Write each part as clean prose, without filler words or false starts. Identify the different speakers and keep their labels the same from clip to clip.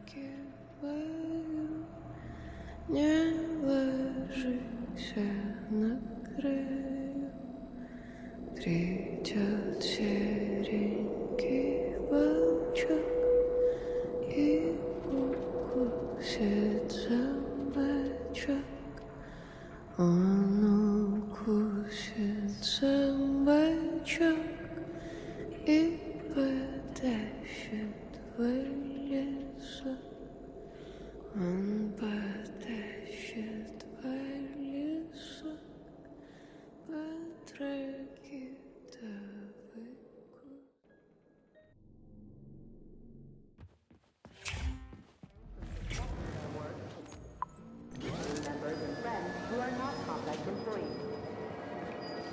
Speaker 1: скибаю, не ложись на краю. Придет серенький волчок и укусит за бочок. Он укусит за бочок и потащит в лесу. Он потащит в лесу по тропе до выку.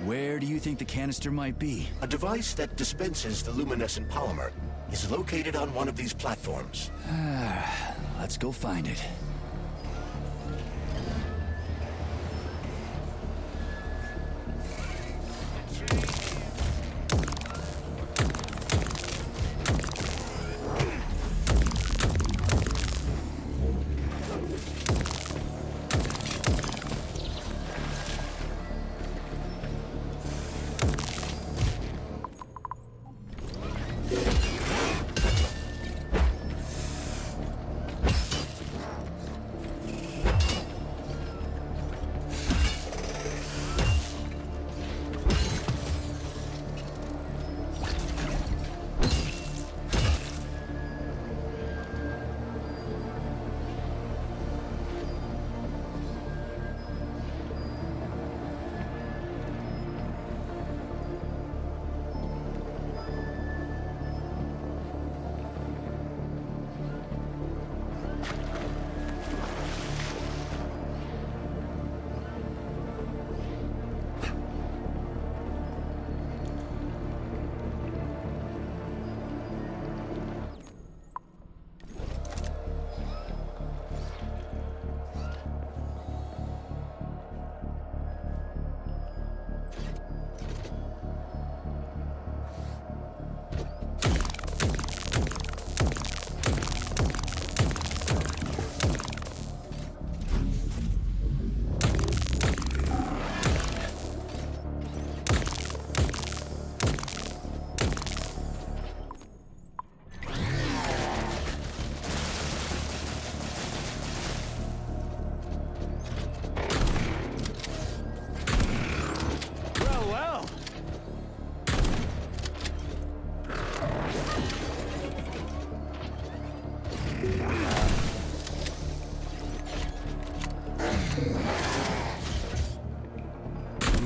Speaker 2: Where do you think the canister might be?
Speaker 3: A device that dispenses the luminescent polymer is located on one of these platforms.
Speaker 2: Let's go find it.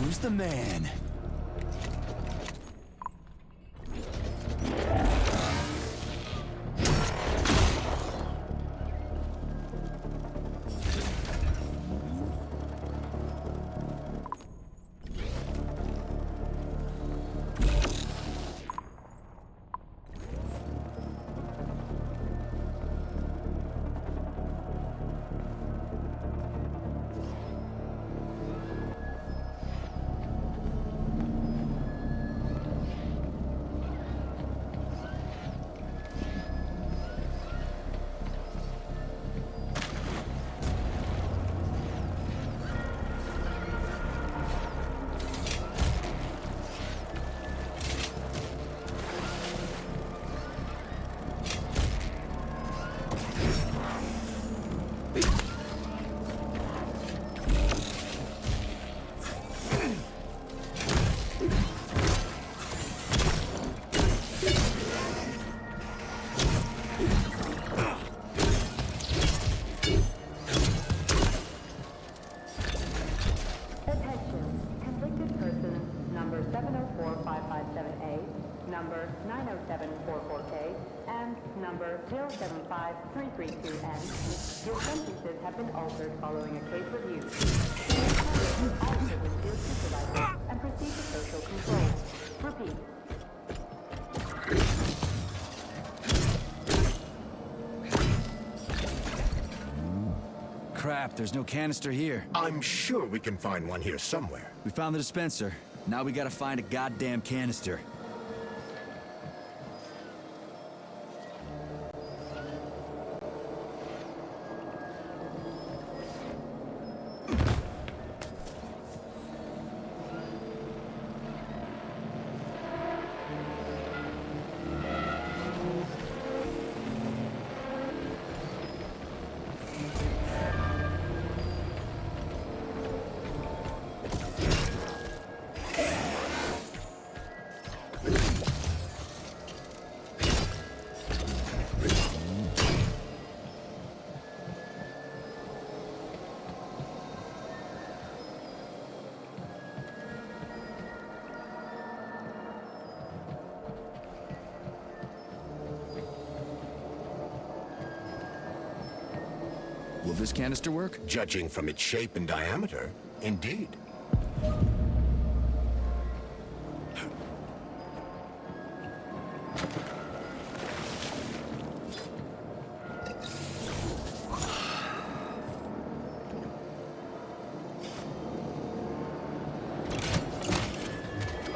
Speaker 2: Who's the man?
Speaker 4: number 90744K, and number 075332N. Your sentences have been altered following a case review. All privileges supervisor and proceed to social control. Repeat.
Speaker 2: Crap, there's no canister here.
Speaker 3: I'm sure we can find one here somewhere.
Speaker 2: We found the dispenser. Now we gotta find a goddamn canister. Will this canister work?
Speaker 3: Judging from its shape and diameter, indeed.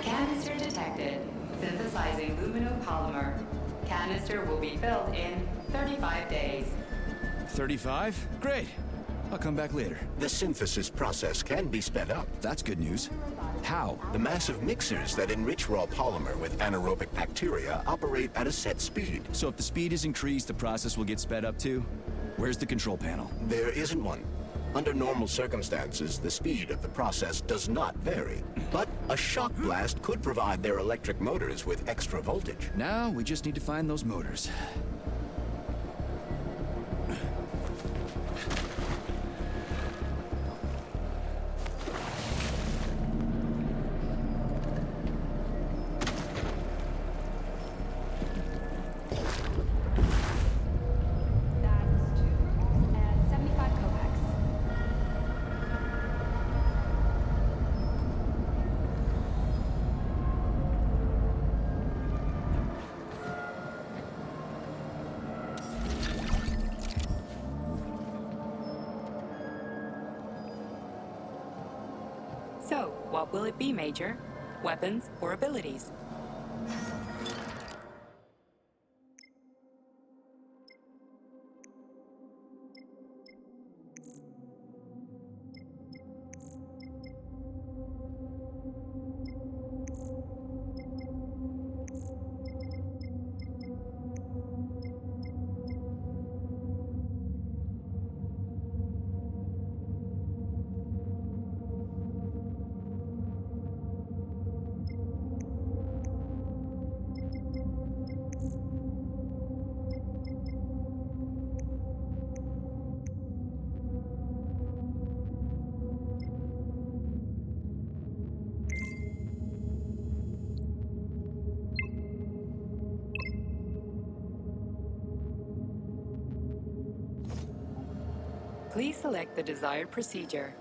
Speaker 4: Canister detected. Synthesizing luminopolymer. Canister will be filled in 35 days.
Speaker 2: 35? Great. I'll come back later.
Speaker 3: The synthesis process can be sped up.
Speaker 2: That's good news. How?
Speaker 3: The massive mixers that enrich raw polymer with anaerobic bacteria operate at a set speed.
Speaker 2: So if the speed is increased, the process will get sped up too? Where's the control panel?
Speaker 3: There isn't one. Under normal circumstances, the speed of the process does not vary. But a shock blast could provide their electric motors with extra voltage.
Speaker 2: Now we just need to find those motors.
Speaker 5: That's 2 and 75 kopecks.
Speaker 6: So, what will it be, Major? Weapons or abilities? Please select the desired procedure.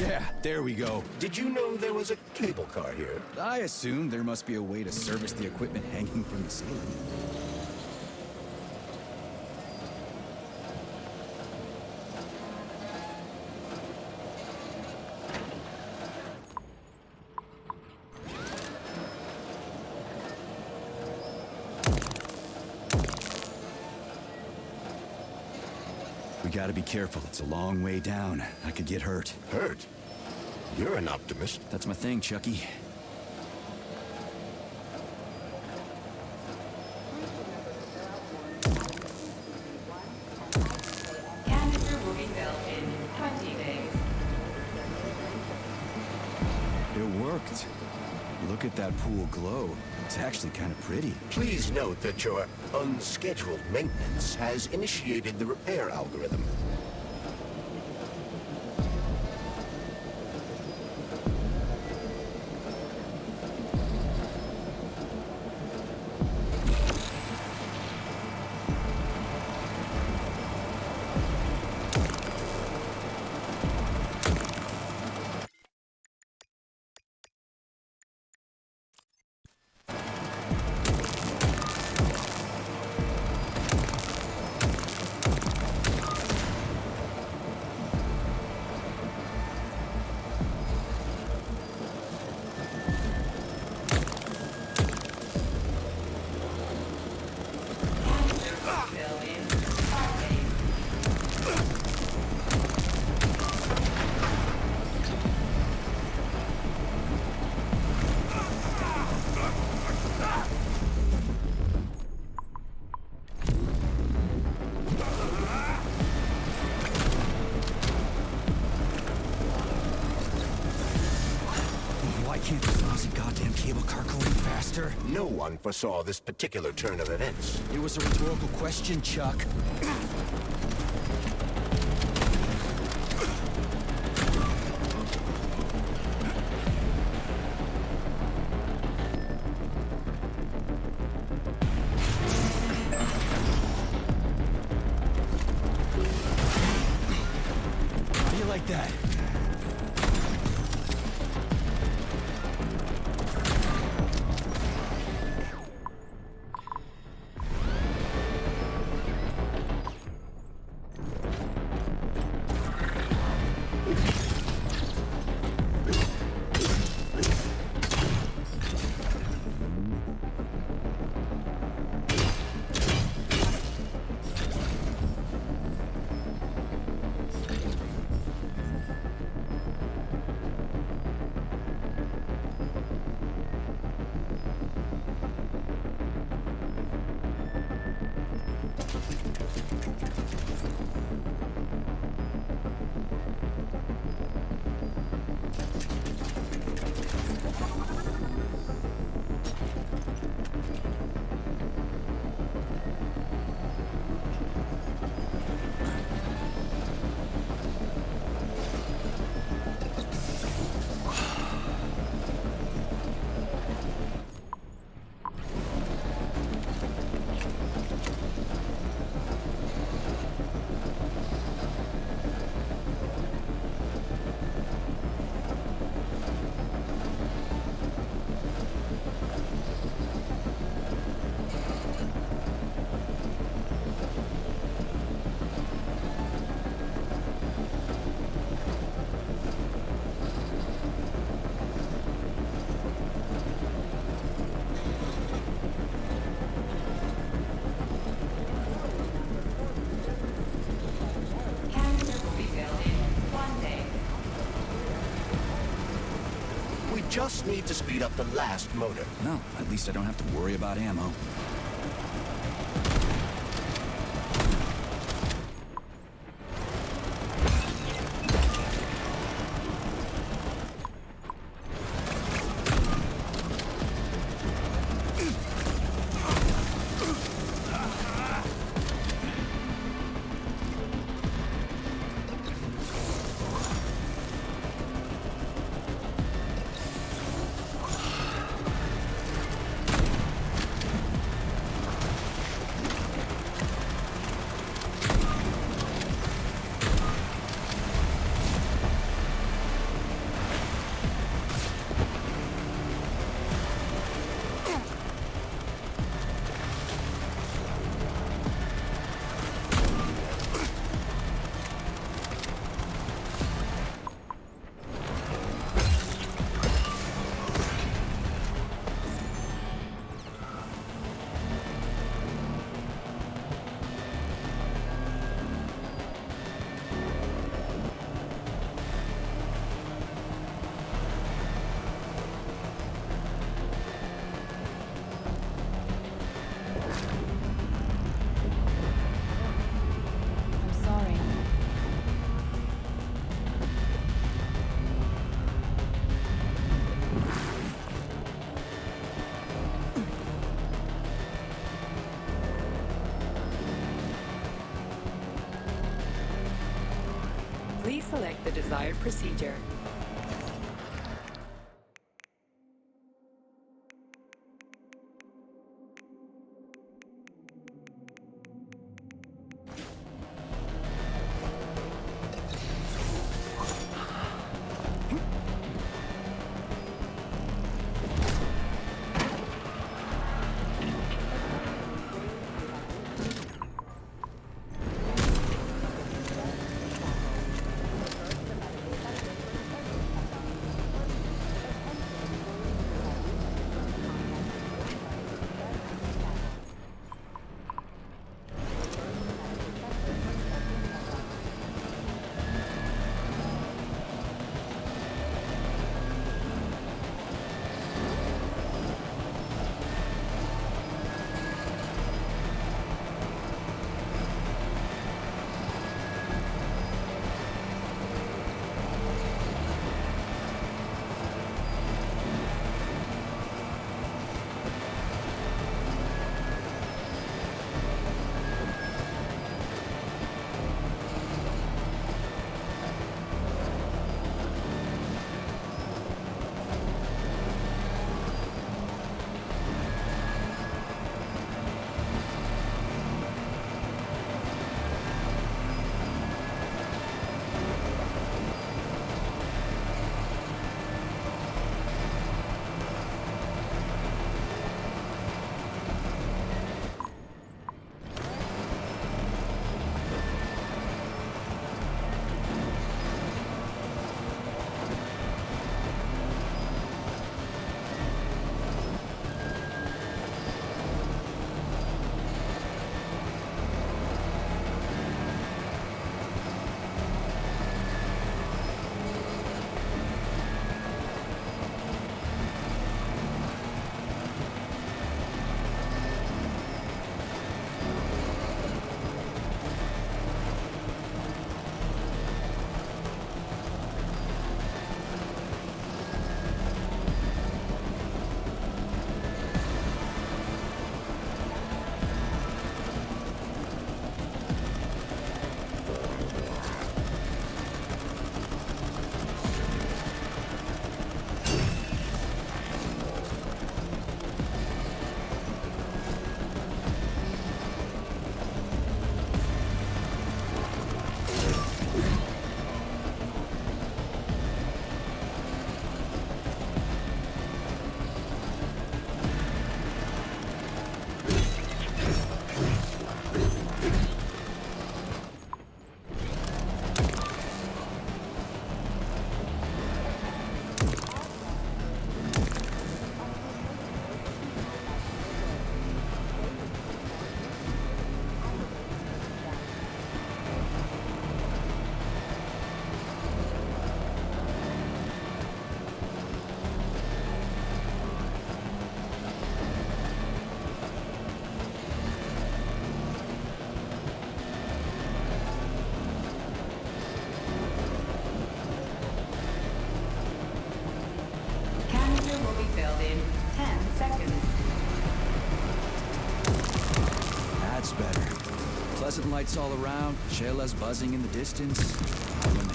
Speaker 2: Yeah, there we go.
Speaker 3: Did you know there was a cable car here?
Speaker 2: I assumed there must be a way to service the equipment hanging from the ceiling. We gotta be careful. It's a long way down. I could get hurt.
Speaker 3: Hurt? You're an optimist.
Speaker 2: That's my thing, Chucky. let that pool glow. It's actually kind of pretty.
Speaker 3: Please note that your unscheduled maintenance has initiated the repair algorithm.
Speaker 2: Can't this lousy goddamn cable car go any faster?
Speaker 3: No one foresaw this particular turn of events.
Speaker 2: It was a rhetorical question, Chuck. How do you like that?
Speaker 3: Just need to speed up the last motor.
Speaker 2: No, at least I don't have to worry about ammo.
Speaker 6: Please select the desired procedure.
Speaker 4: Filled in 10 seconds.
Speaker 2: That's better. Pleasant lights all around, Shayla's buzzing in the distance. I'm in.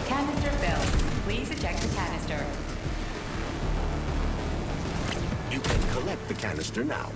Speaker 4: Canister filled. Please eject the canister.
Speaker 3: You can collect the canister now.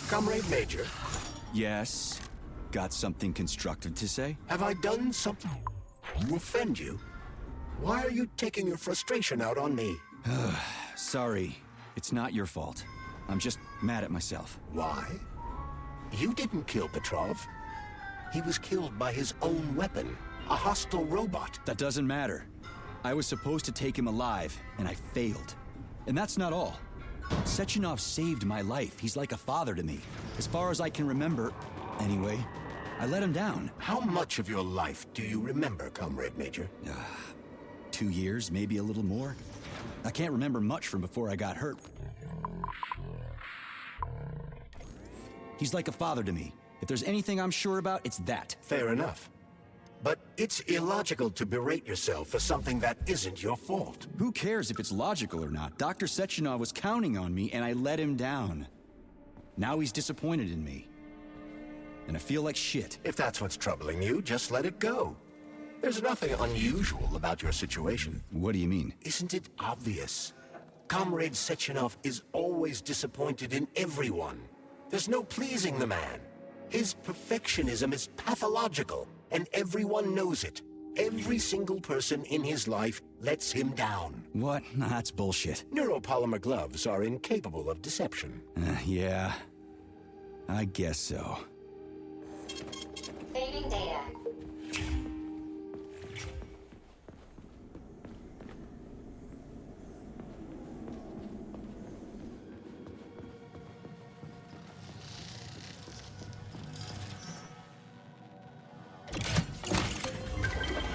Speaker 3: Comrade Major,
Speaker 2: Yes? Got something constructive to say?
Speaker 3: have I done something to offend you? Why are you taking your frustration out on me?
Speaker 2: Sorry, it's not your fault. I'm just mad at myself.
Speaker 3: Why? You didn't kill Petrov. He was killed by his own weapon, a hostile robot.
Speaker 2: That doesn't matter. I was supposed to take him alive, and I failed. And that's not all. Sechenov saved my life. He's like a father to me. As far as I can remember, anyway, I let him down.
Speaker 3: How much of your life do you remember, Comrade Major?
Speaker 2: 2 years, maybe a little more. I can't remember much from before I got hurt. He's like a father to me. If there's anything I'm sure about, it's that.
Speaker 3: Fair enough. But it's illogical to berate yourself for something that isn't your fault.
Speaker 2: Who cares if it's logical or not? Dr. Sechenov was counting on me, and I let him down. Now he's disappointed in me. And I feel like shit.
Speaker 3: If that's what's troubling you, just let it go. There's nothing unusual about your situation.
Speaker 2: What do you mean?
Speaker 3: Isn't it obvious? Comrade Sechenov is always disappointed in everyone. There's no pleasing the man. His perfectionism is pathological, and everyone knows it. Every single person in his life lets him down.
Speaker 2: What? Nah, that's bullshit.
Speaker 3: Neuropolymer gloves are incapable of deception.
Speaker 2: Yeah. I guess so.
Speaker 7: Saving data.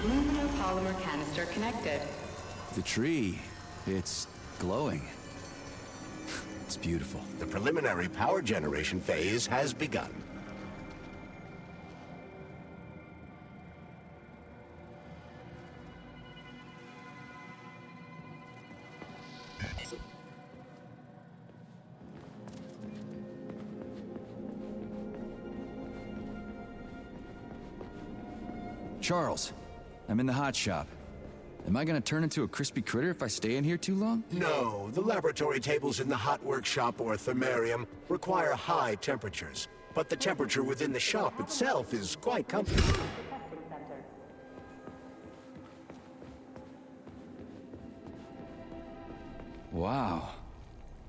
Speaker 4: Luminopolymer canister connected.
Speaker 2: The tree, it's glowing. It's beautiful.
Speaker 3: The preliminary power generation phase has begun.
Speaker 2: Charles, I'm in the hot shop. Am I gonna turn into a crispy critter if I stay in here too long?
Speaker 3: No, the laboratory tables in the hot workshop or thermarium require high temperatures. But the temperature within the shop itself is quite comfortable.
Speaker 4: Testing center.
Speaker 2: Wow.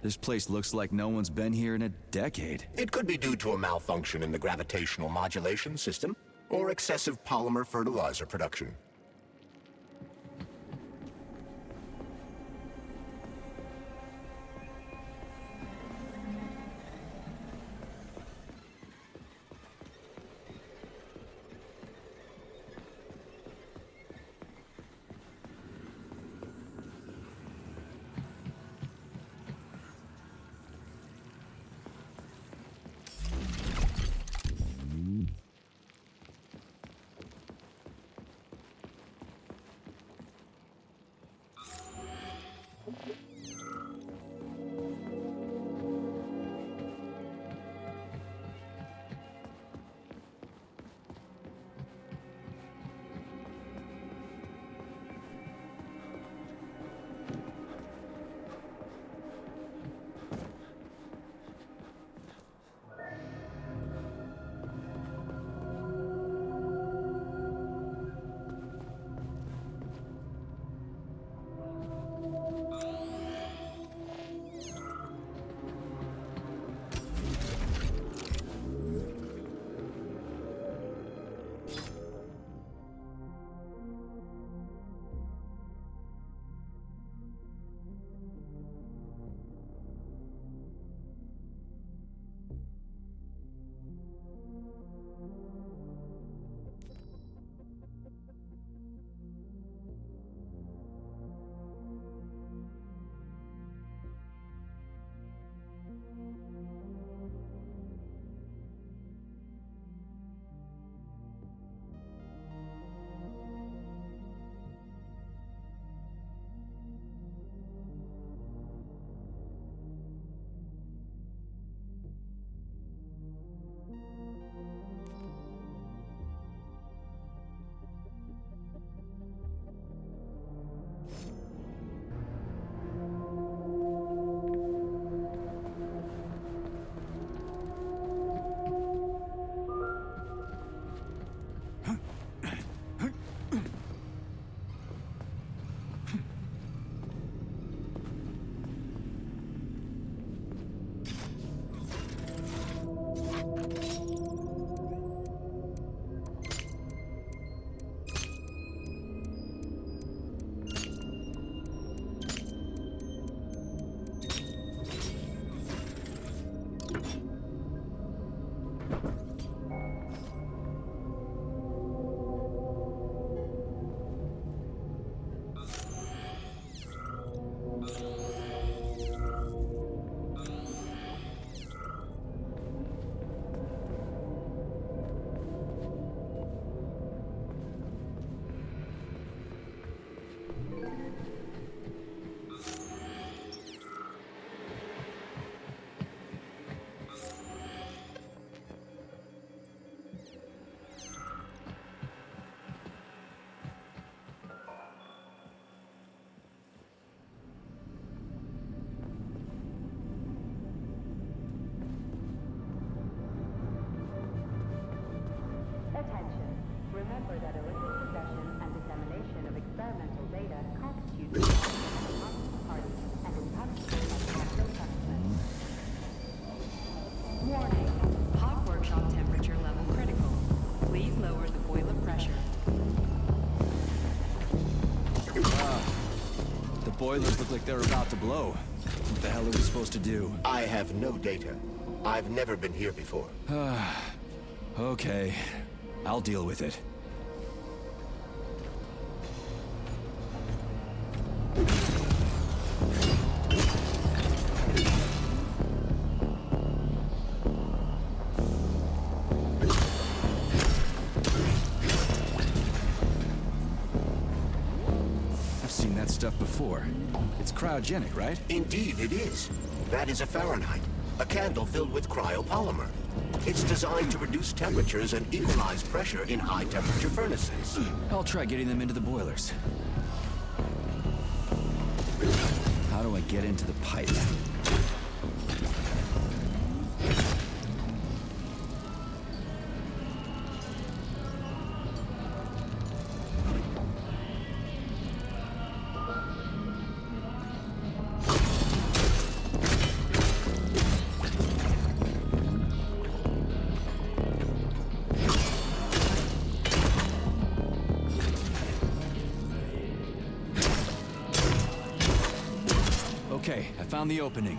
Speaker 2: This place looks like no one's been here in a decade.
Speaker 3: It could be due to a malfunction in the gravitational modulation system or excessive polymer fertilizer production.
Speaker 4: that illicit possession and dissemination of experimental data constitutes a hostile party and is punishable by capital punishment.
Speaker 5: Warning. Hot workshop temperature level critical. Please lower the boiler pressure.
Speaker 2: The boilers look like they're about to blow. What the hell are we supposed to do?
Speaker 3: I have no data. I've never been here before.
Speaker 2: Okay, I'll deal with it. I've seen that stuff before. It's cryogenic, right?
Speaker 3: Indeed, it is. That is a Fahrenheit, a candle filled with cryopolymer. It's designed to reduce temperatures and equalize pressure in high-temperature furnaces.
Speaker 2: I'll try getting them into the boilers. How do I get into the pipe? Okay, I found the opening.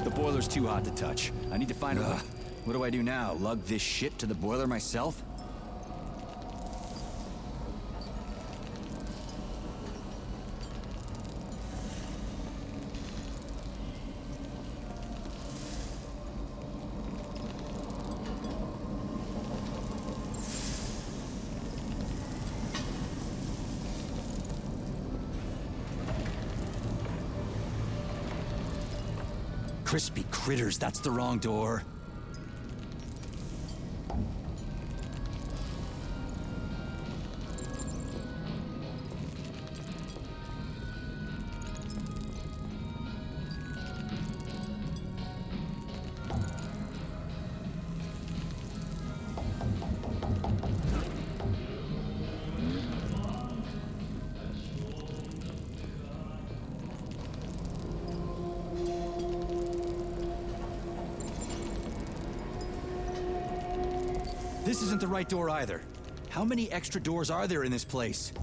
Speaker 2: The boiler's too hot to touch. I need to find a... What do I do now? Lug this shit to the boiler myself? Crispy critters, that's the wrong door. This isn't the right door either. How many extra doors are there in this place?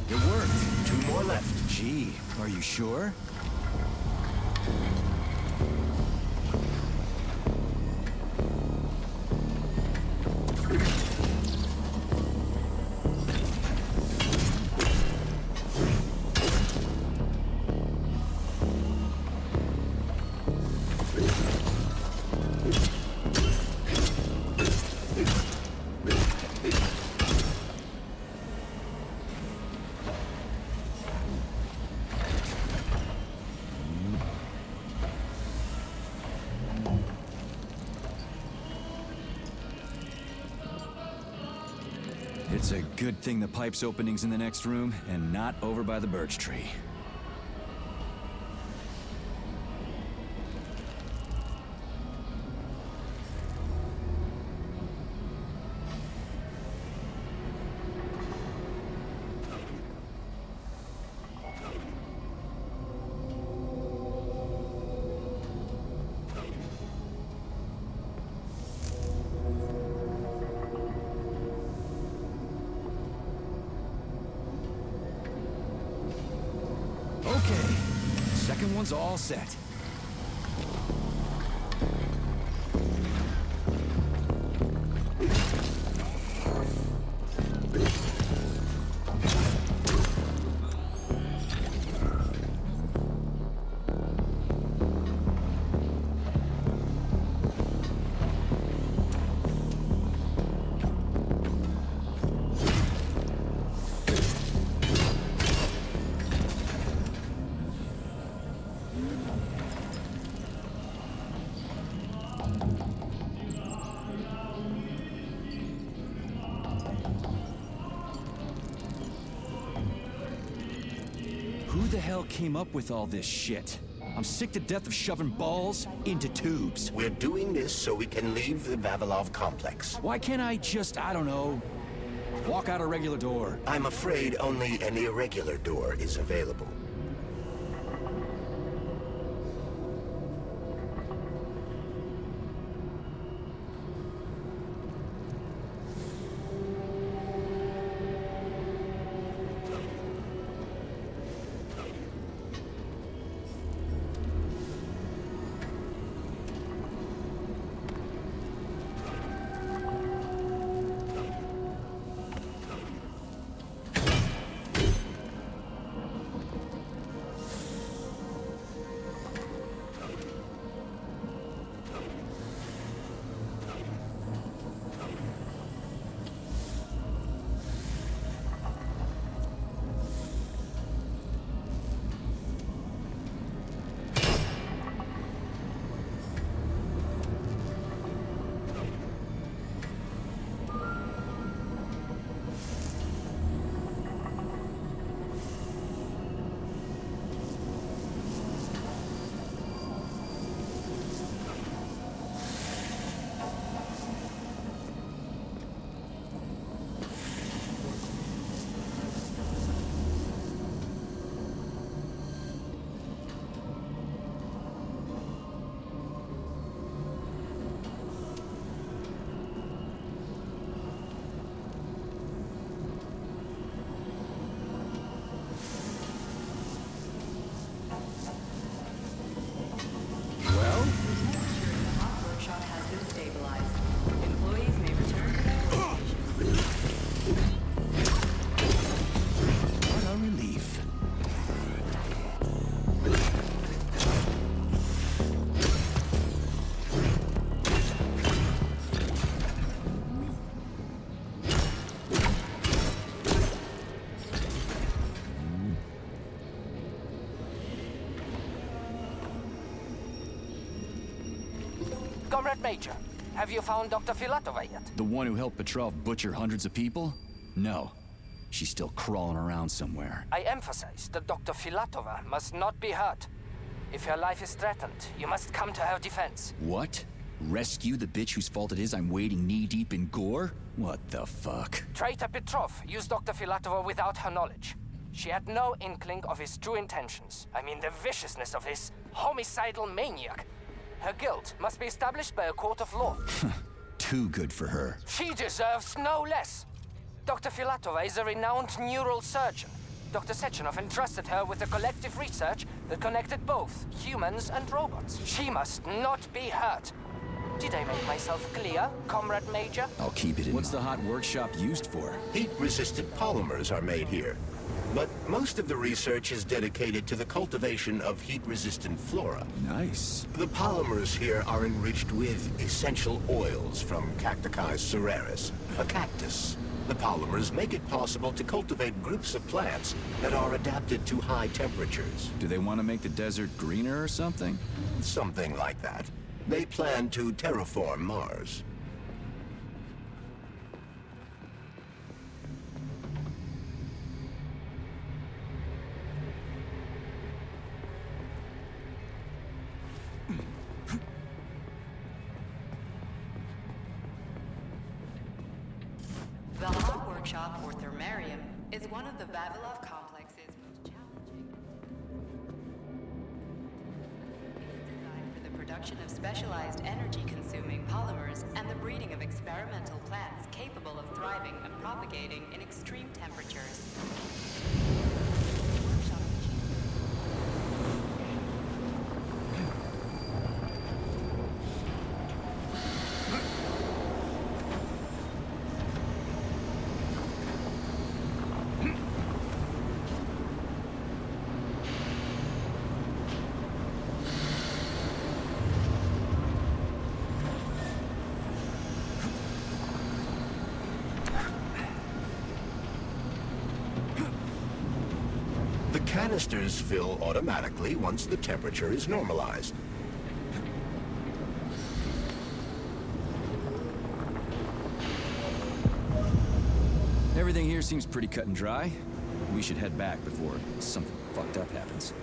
Speaker 2: It worked.
Speaker 3: 2 more left.
Speaker 2: Gee, are you sure? It's a good thing the pipe's opening's in the next room and not over by the birch tree. Okay, second one's all set. Who the hell came up with all this shit? I'm sick to death of shoving balls into tubes.
Speaker 3: We're doing this so we can leave the Vavilov complex.
Speaker 2: Why can't I just, I don't know, walk out a regular door?
Speaker 3: I'm afraid only an irregular door is available.
Speaker 5: Workshop has been stabilized. Employees may return to their workstations.
Speaker 2: What a relief.
Speaker 7: Comrade Major, have you found Dr. Filatova yet?
Speaker 2: The one who helped Petrov butcher hundreds of people? No. She's still crawling around somewhere.
Speaker 7: I emphasize that Dr. Filatova must not be hurt. If her life is threatened, you must come to her defense.
Speaker 2: What? Rescue the bitch whose fault it is I'm wading knee-deep in gore? What the fuck?
Speaker 7: Traitor Petrov used Dr. Filatova without her knowledge. She had no inkling of his true intentions. I mean, the viciousness of this homicidal maniac. Her guilt must be established by a court of law.
Speaker 2: Too good for her.
Speaker 7: She deserves no less. Dr. Filatova is a renowned neural surgeon. Dr. Sechenov entrusted her with the collective research that connected both humans and robots. She must not be hurt. Did I make myself clear, Comrade Major?
Speaker 2: I'll keep it in. What's the hot workshop used for?
Speaker 3: Heat-resistant polymers are made here. But most of the research is dedicated to the cultivation of heat-resistant flora.
Speaker 2: Nice.
Speaker 3: The polymers here are enriched with essential oils from Cacticus cereris, a cactus. The polymers make it possible to cultivate groups of plants that are adapted to high temperatures.
Speaker 2: Do they want to make the desert greener or something?
Speaker 3: Something like that. They plan to terraform Mars.
Speaker 5: Workshop, or Thermarium, is one of the Vavilov complex's most challenging. It is designed for the production of specialized energy-consuming polymers and the breeding of experimental plants capable of thriving and propagating in extreme temperatures.
Speaker 3: Canisters fill automatically once the temperature is normalized.
Speaker 2: Everything here seems pretty cut and dry. We should head back before something fucked up happens.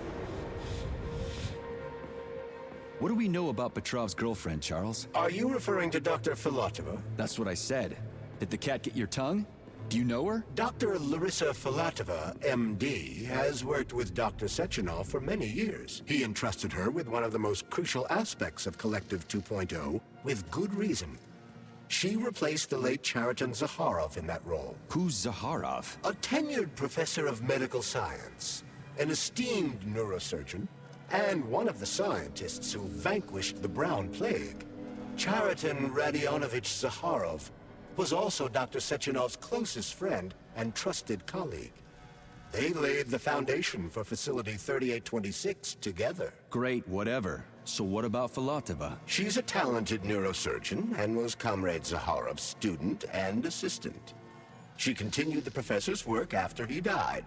Speaker 2: What do we know about Petrov's girlfriend, Charles?
Speaker 3: Are you referring to Dr. Filatova?
Speaker 2: That's what I said. Did the cat get your tongue? Do you know her?
Speaker 3: Dr. Larissa Filatova, MD, has worked with Dr. Sechenov for many years. He entrusted her with one of the most crucial aspects of Collective 2.0, with good reason. She replaced the late Chariton Zakharov in that role.
Speaker 2: Who's Zakharov?
Speaker 3: A tenured professor of medical science, an esteemed neurosurgeon, and one of the scientists who vanquished the Brown Plague. Chariton Radionovich Zakharov was also Dr. Sechenov's closest friend and trusted colleague. They laid the foundation for Facility 3826 together.
Speaker 2: Great, whatever. So what about Filatova?
Speaker 3: She's a talented neurosurgeon and was Comrade Zakharov's student and assistant. She continued the professor's work after he died.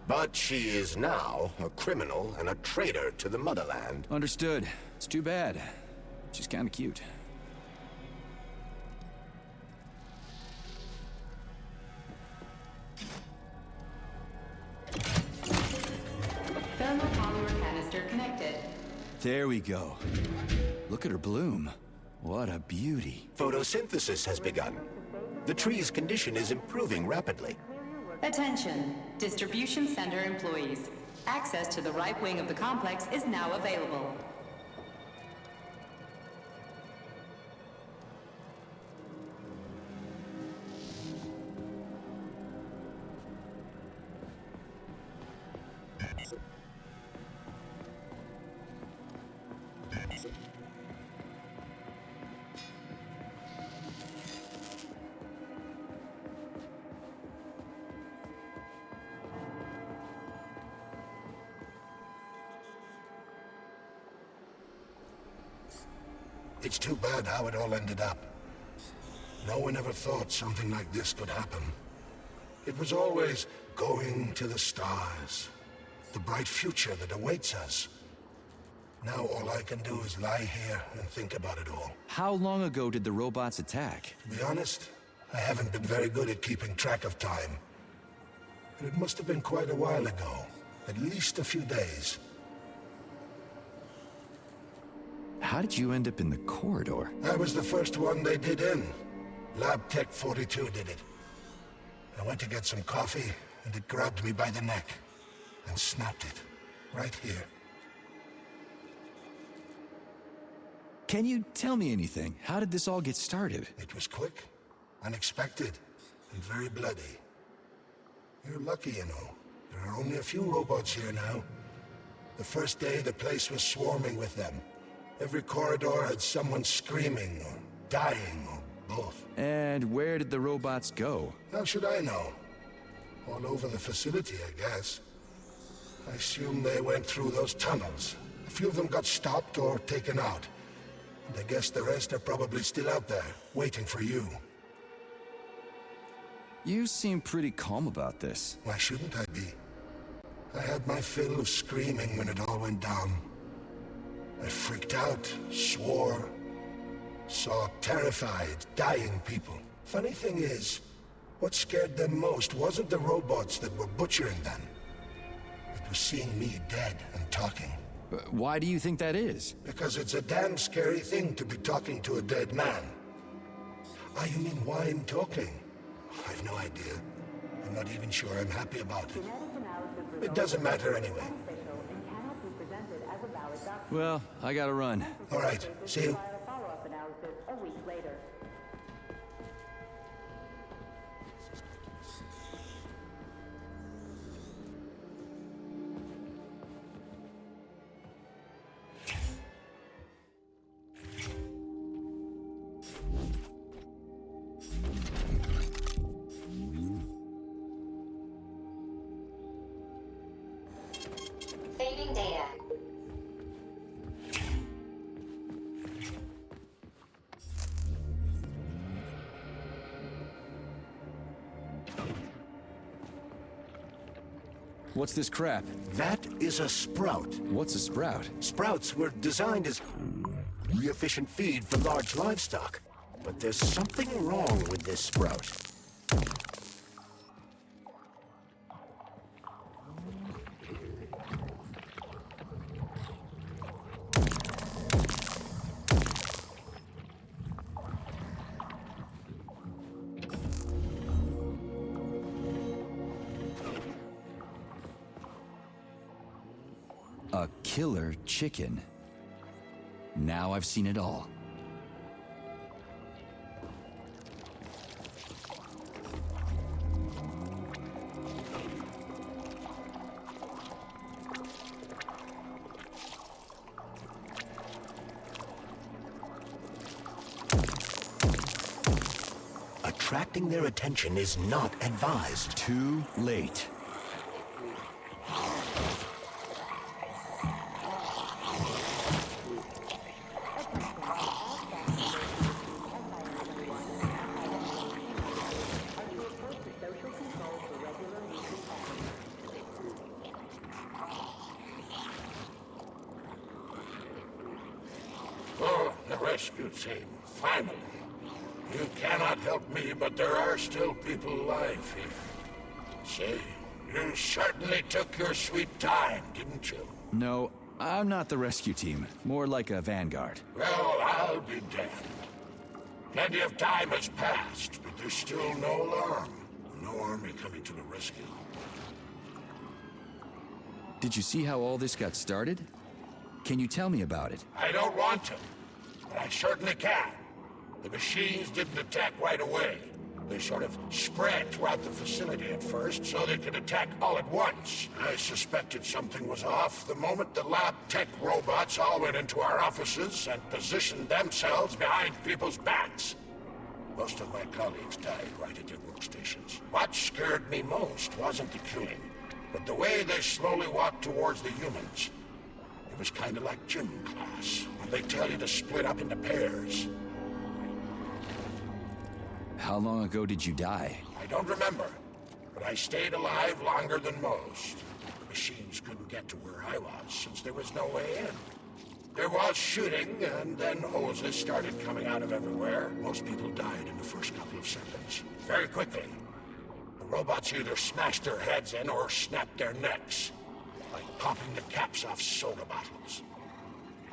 Speaker 3: But she is now a criminal and a traitor to the motherland.
Speaker 2: Understood. It's too bad. She's kinda cute.
Speaker 5: Thermopolymer canister connected.
Speaker 2: There we go. Look at her bloom. What a beauty.
Speaker 3: Photosynthesis has begun. The tree's condition is improving rapidly.
Speaker 5: Attention, distribution center employees. Access to the right wing of the complex is now available.
Speaker 8: It's too bad how it all ended up. No one ever thought something like this could happen. It was always going to the stars, the bright future that awaits us. Now all I can do is lie here and think about it all.
Speaker 2: How long ago did the robots attack?
Speaker 8: To be honest, I haven't been very good at keeping track of time. But it must have been quite a while ago, at least a few days.
Speaker 2: How did you end up in the corridor?
Speaker 8: I was the first one they did in. Lab Tech 42 did it. I went to get some coffee, and it grabbed me by the neck and snapped it, right here.
Speaker 2: Can you tell me anything? How did this all get started?
Speaker 8: It was quick, unexpected, and very bloody. You're lucky, you know. There are only a few robots here now. The first day, the place was swarming with them. Every corridor had someone screaming, or dying, or both.
Speaker 2: And where did the robots go?
Speaker 8: How should I know? All over the facility, I guess. I assume they went through those tunnels. A few of them got stopped or taken out. And I guess the rest are probably still out there, waiting for you.
Speaker 2: You seem pretty calm about this.
Speaker 8: Why shouldn't I be? I had my fill of screaming when it all went down. I freaked out, swore, saw terrified, dying people. Funny thing is, what scared them most wasn't the robots that were butchering them. It was seeing me dead and talking.
Speaker 2: Why do you think that is?
Speaker 8: Because it's a damn scary thing to be talking to a dead man. Ah, you mean why I'm talking? I've no idea. I'm not even sure I'm happy about it. It doesn't matter anyway.
Speaker 2: Well, I gotta run.
Speaker 8: All right, see you.
Speaker 4: Follow-up analysis a week later.
Speaker 9: Saving data.
Speaker 2: What's this crap?
Speaker 3: That is a sprout.
Speaker 2: What's a sprout?
Speaker 3: Sprouts were designed as efficient feed for large livestock. But there's something wrong with this sprout.
Speaker 2: A killer chicken. Now I've seen it all.
Speaker 3: Attracting their attention is not advised.
Speaker 2: Too late.
Speaker 8: Oh, the rescue team, finally. You cannot help me, but there are still people alive here. Say, you certainly took your sweet time, didn't you?
Speaker 2: No, I'm not the rescue team. More like a vanguard.
Speaker 8: Well, I'll be damned. Plenty of time has passed, but there's still no alarm. No army coming to the rescue.
Speaker 2: Did you see how all this got started? Can you tell me about it?
Speaker 8: I don't want to, but I certainly can. The machines didn't attack right away. They sort of spread throughout the facility at first, so they could attack all at once. I suspected something was off the moment the lab tech robots all went into our offices and positioned themselves behind people's backs. Most of my colleagues died right at their workstations. What scared me most wasn't the killing, but the way they slowly walked towards the humans. It was kind of like gym class, when they tell you to split up into pairs.
Speaker 2: How long ago did you die?
Speaker 8: I don't remember, but I stayed alive longer than most. The machines couldn't get to where I was, since there was no way in. There was shooting, and then hoses started coming out of everywhere. Most people died in the first couple of seconds. Very quickly. The robots either smashed their heads in or snapped their necks, like popping the caps off soda bottles.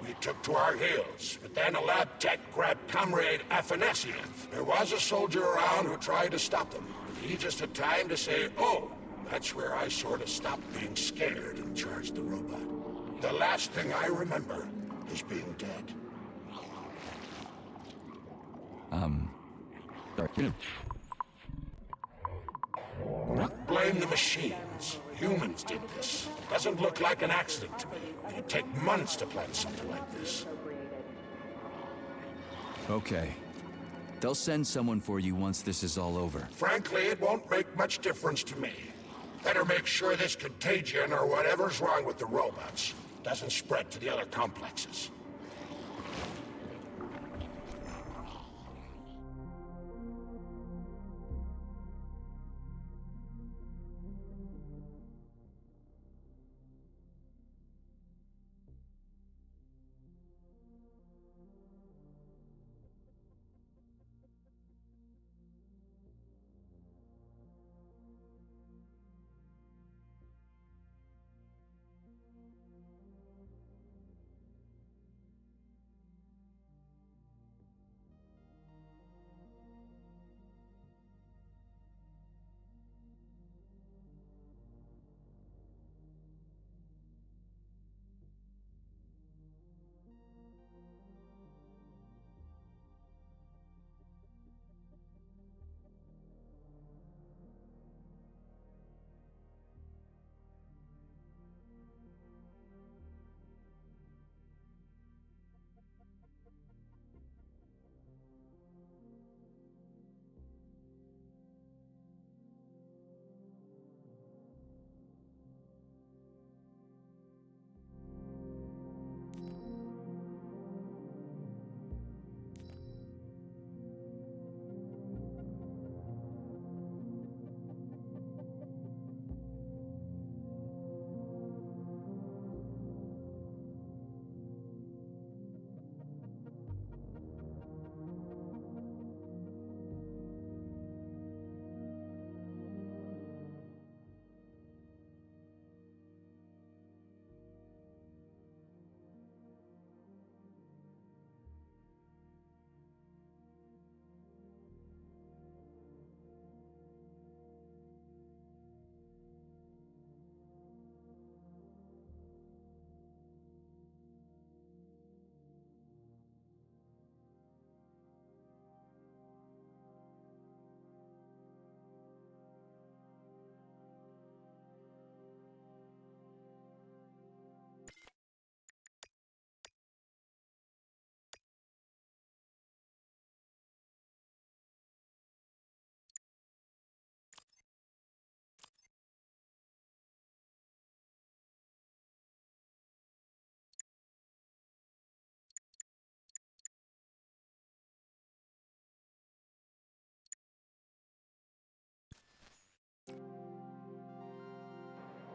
Speaker 8: We took to our heels, but then a lab tech grabbed Comrade Afanasiev. There was a soldier around who tried to stop them, but he just had time to say, "Oh." That's where I sort of stopped being scared and charged the robot. The last thing I remember is being dead.
Speaker 2: Sorry.
Speaker 8: Blame the machines. Humans did this. Doesn't look like an accident to me. It'd take months to plan something like this.
Speaker 2: Okay. They'll send someone for you once this is all over.
Speaker 8: Frankly, it won't make much difference to me. Better make sure this contagion or whatever's wrong with the robots doesn't spread to the other complexes.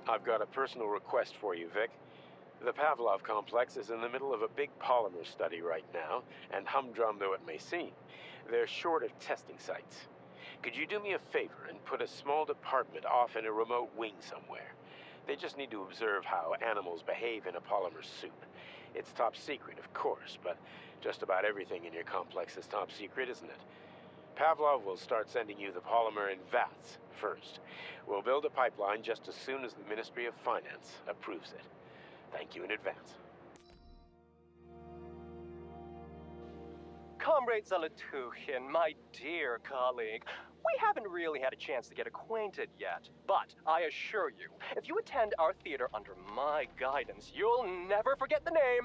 Speaker 10: I've got a personal request for you, Vic. The Pavlov complex is in the middle of a big polymer study right now, and humdrum though it may seem, they're short of testing sites. Could you do me a favor and put a small department off in a remote wing somewhere? They just need to observe how animals behave in a polymer soup. It's top secret, of course, but just about everything in your complex is top secret, isn't it? Pavlov will start sending you the polymer in vats first. We'll build a pipeline just as soon as the Ministry of Finance approves it. Thank you in advance.
Speaker 11: Comrade Zolotukhin, my dear colleague, we haven't really had a chance to get acquainted yet, but I assure you, if you attend our theater under my guidance, you'll never forget the name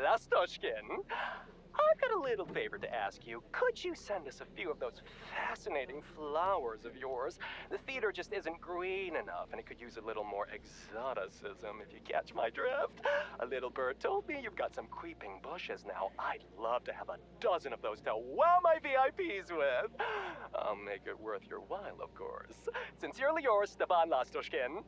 Speaker 11: Lastoshkin. I've got a little favor to ask you. Could you send us a few of those fascinating flowers of yours? The theater just isn't green enough, and it could use a little more exoticism, if you catch my drift. A little bird told me you've got some creeping bushes now. I'd love to have a dozen of those to wow my VIPs with. I'll make it worth your while, of course. Sincerely yours, Stepan Lastoshkin.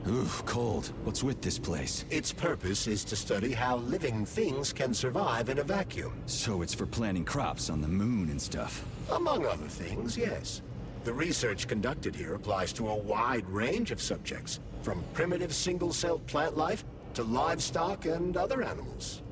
Speaker 2: Oof, cold. What's with this place?
Speaker 3: Its purpose is to study how living things can survive in a vacuum.
Speaker 2: So it's for planting crops on the moon and stuff.
Speaker 3: Among other things, yes. The research conducted here applies to a wide range of subjects, from primitive single-celled plant life to livestock and other animals.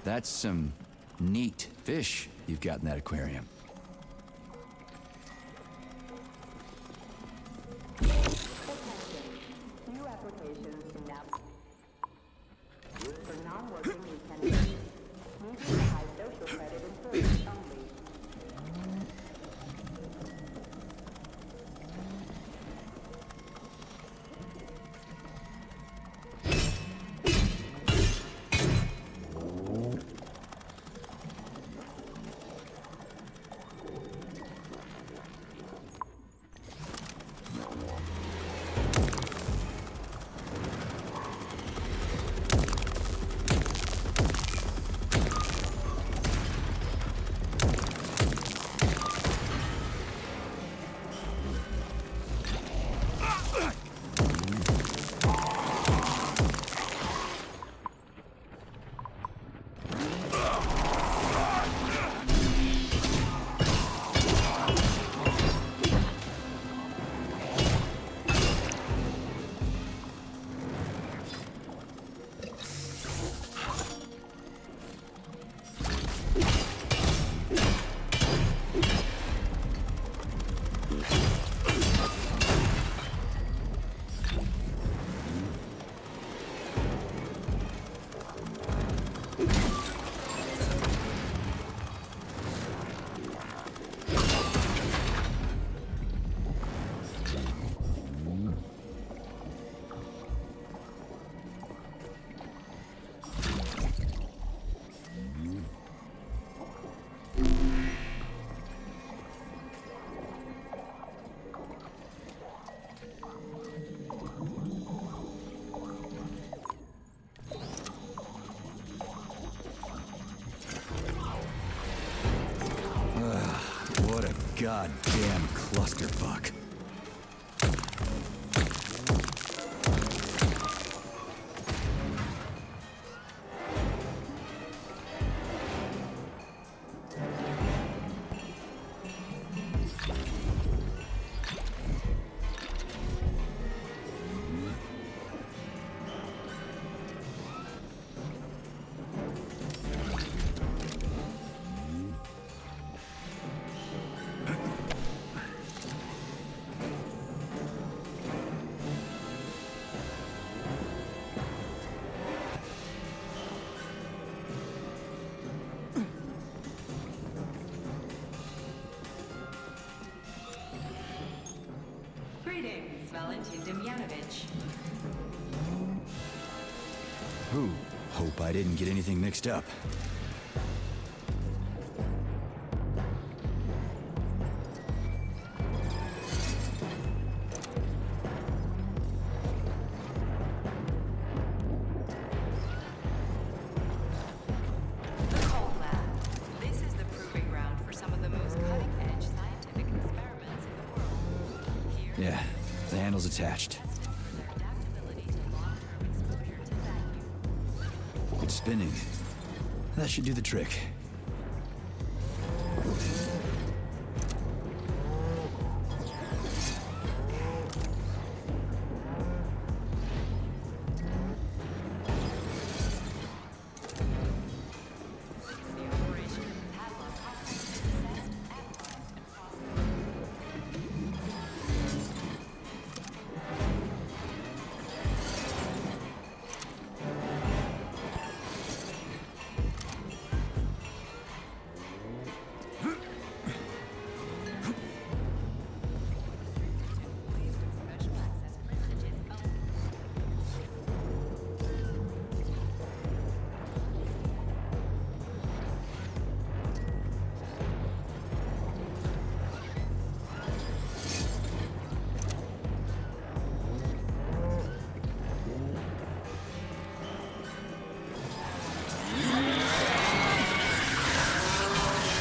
Speaker 2: That's some neat fish you've got in that aquarium.
Speaker 4: New applications in now. For non-working lieutenants. Medium to high social credit and service only.
Speaker 2: Goddamn clusterfuck.
Speaker 5: Greetings, Valentin Demyanovich.
Speaker 2: Ooh, hope I didn't get anything mixed up.
Speaker 5: The Cold Lab. This is the proving ground for some of the most cutting-edge scientific experiments in the world. Here,
Speaker 2: Yeah, the handle's attached.
Speaker 5: their adaptability to long-term exposure to vacuum.
Speaker 2: It's spinning. That should do the trick.
Speaker 5: The operation of the Pavlov process is assessed, analyzed, and prosecuted. Employees with special access privileges only.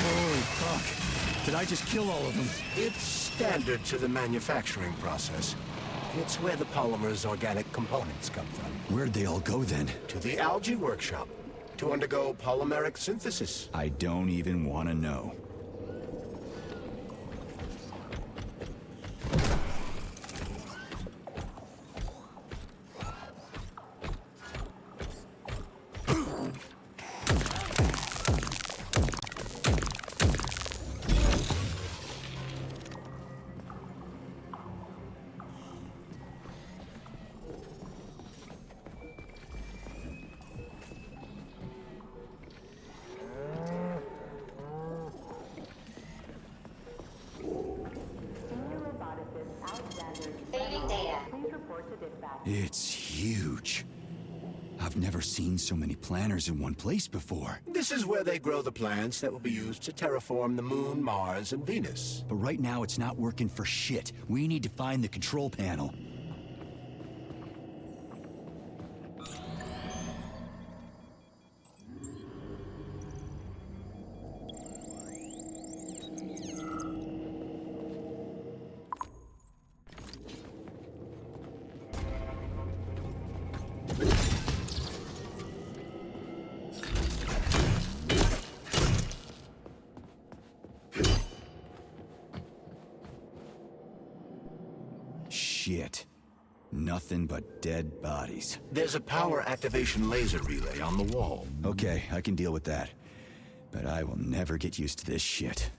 Speaker 2: Holy fuck. Did I just kill all of them?
Speaker 3: It's standard to the manufacturing process. It's where the polymer's organic components come from.
Speaker 2: Where'd they all go then?
Speaker 3: To the algae workshop to undergo polymeric synthesis.
Speaker 2: I don't even want to know.
Speaker 4: Senior roboticist Alexander.
Speaker 9: Saving data.
Speaker 4: Please report to dispatch.
Speaker 2: It's huge. I've never seen so many planners in one place before.
Speaker 3: This is where they grow the plants that will be used to terraform the Moon, Mars, and Venus.
Speaker 2: But right now it's not working for shit. We need to find the control panel. Shit. Nothing but dead bodies.
Speaker 3: There's a power activation laser relay on the wall.
Speaker 2: Okay, I can deal with that. But I will never get used to this shit.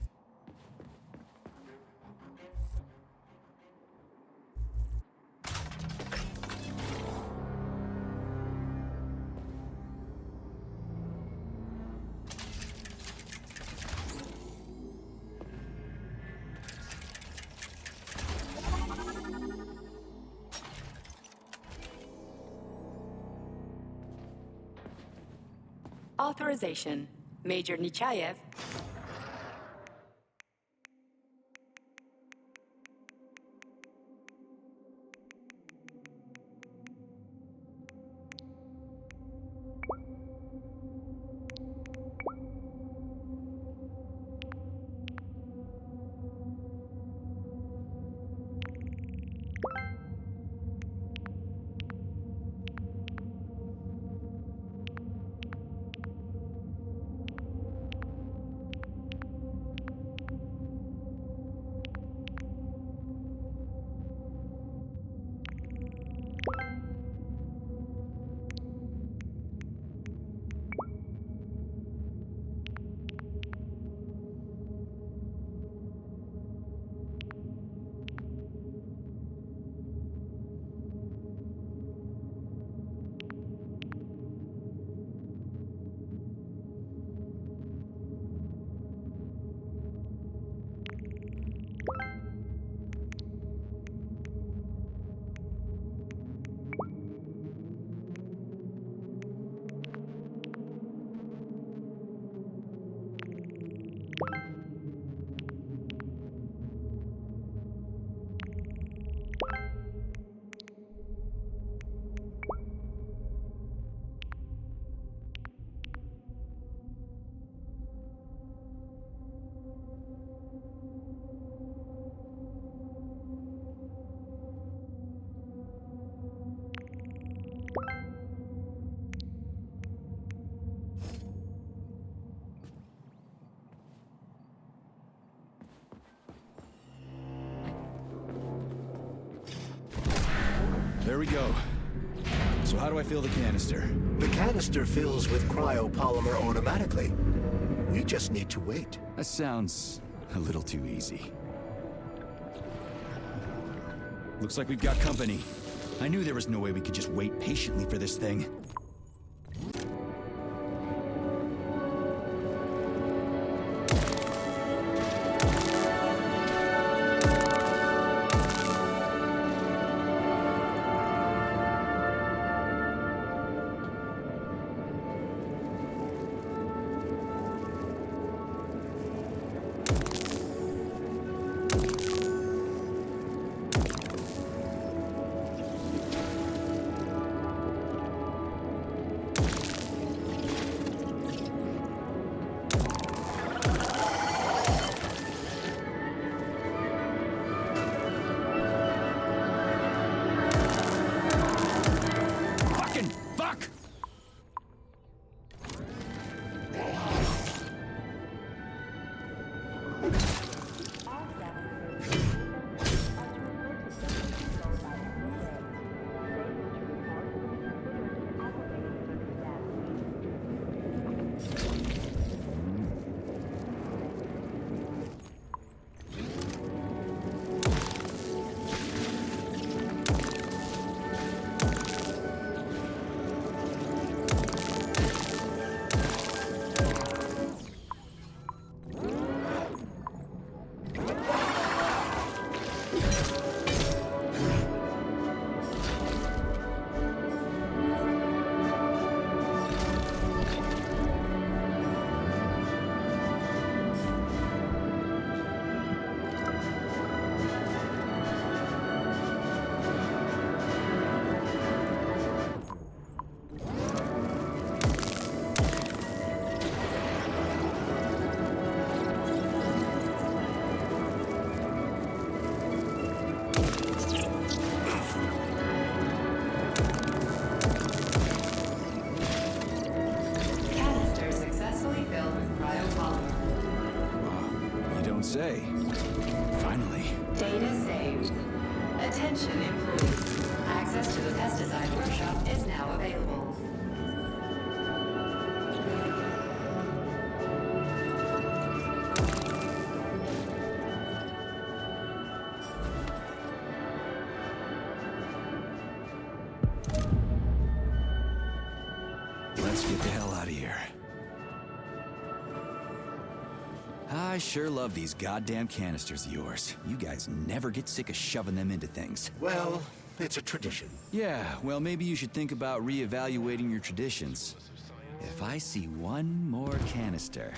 Speaker 6: Authorization. Major Nechayev.
Speaker 2: There we go. So how do I fill the canister?
Speaker 3: The canister fills with cryopolymer automatically. We just need to wait.
Speaker 2: That sounds a little too easy. Looks like we've got company. I knew there was no way we could just wait patiently for this thing. Say, finally.
Speaker 5: Data saved. Attention employees. Access to the pesticide workshop is now available.
Speaker 2: Let's get the hell out of here. I sure love these goddamn canisters of yours. You guys never get sick of shoving them into things.
Speaker 3: Well, it's a tradition.
Speaker 2: Yeah, well, maybe you should think about reevaluating your traditions. If I see one more canister...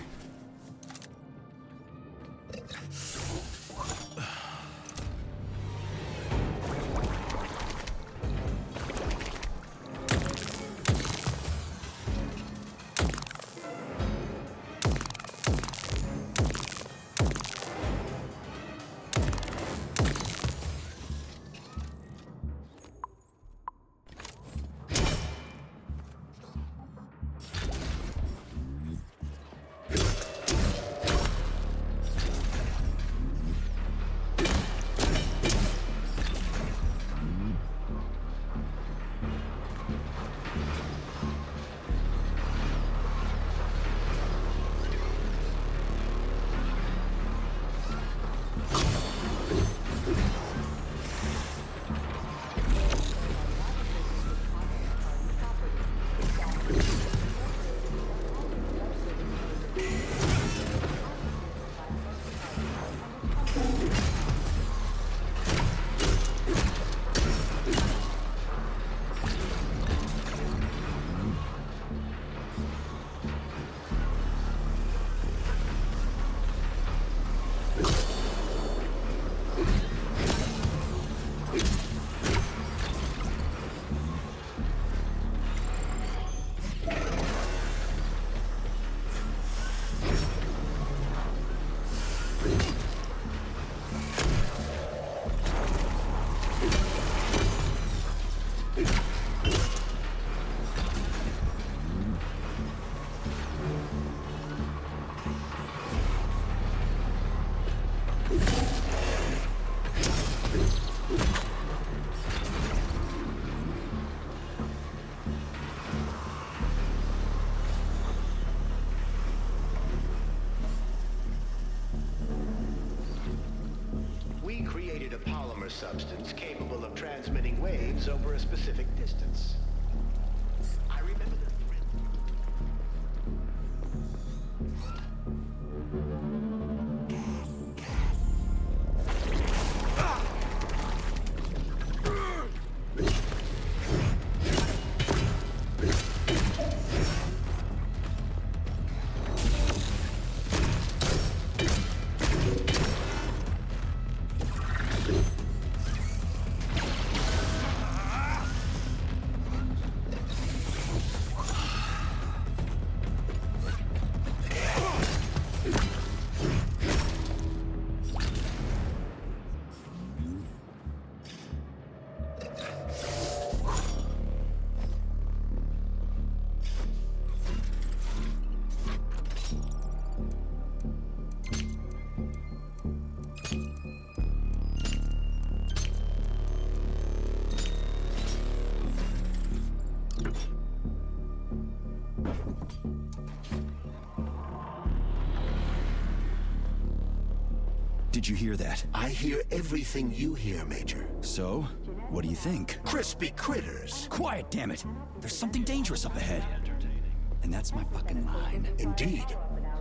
Speaker 3: polymer substance capable of transmitting waves over a specific distance. I remember the
Speaker 2: Did you hear that?
Speaker 3: I hear everything you hear, Major.
Speaker 2: So, what do you think?
Speaker 3: Crispy critters.
Speaker 2: Quiet, damn it! There's something dangerous up ahead. And that's my fucking line.
Speaker 3: Indeed.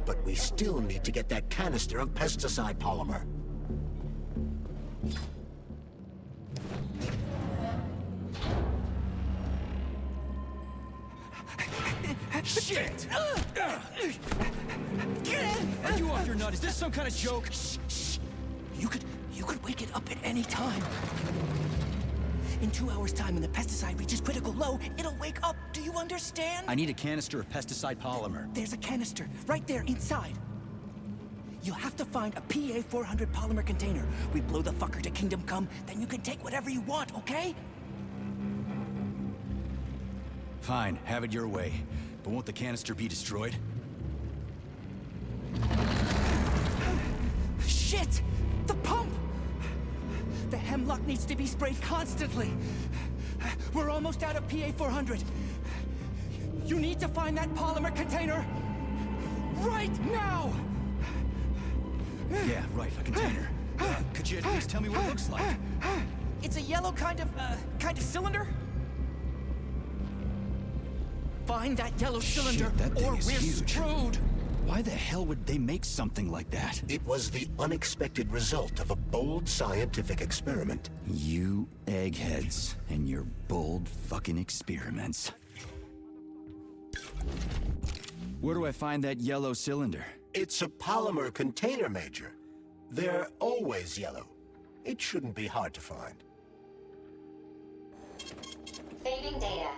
Speaker 3: But we still need to get that canister of pesticide polymer.
Speaker 2: Shit! Are you off your nut? Is this some kind of joke?
Speaker 12: Shh. You could wake it up at any time. In 2 hours' time, when the pesticide reaches critical low, it'll wake up. Do you understand?
Speaker 2: I need a canister of pesticide polymer.
Speaker 12: There's a canister right there inside. You'll have to find a PA400 polymer container. We blow the fucker to Kingdom Come, then you can take whatever you want, okay?
Speaker 2: Fine, have it your way. But won't the canister be destroyed?
Speaker 12: Shit! The pump! The hemlock needs to be sprayed constantly. We're almost out of PA400. You need to find that polymer container right now!
Speaker 2: Yeah, right, a container. Could you at least tell me what it looks like?
Speaker 12: It's a yellow kind of cylinder? Find that yellow cylinder,
Speaker 2: Shit, that thing
Speaker 12: or
Speaker 2: is
Speaker 12: we're
Speaker 2: huge.
Speaker 12: screwed!
Speaker 2: Why the hell would they make something like that?
Speaker 3: It was the unexpected result of a bold scientific experiment.
Speaker 2: You eggheads and your bold fucking experiments. Where do I find that yellow cylinder?
Speaker 3: It's a polymer container, Major. They're always yellow. It shouldn't be hard to find.
Speaker 9: Saving data.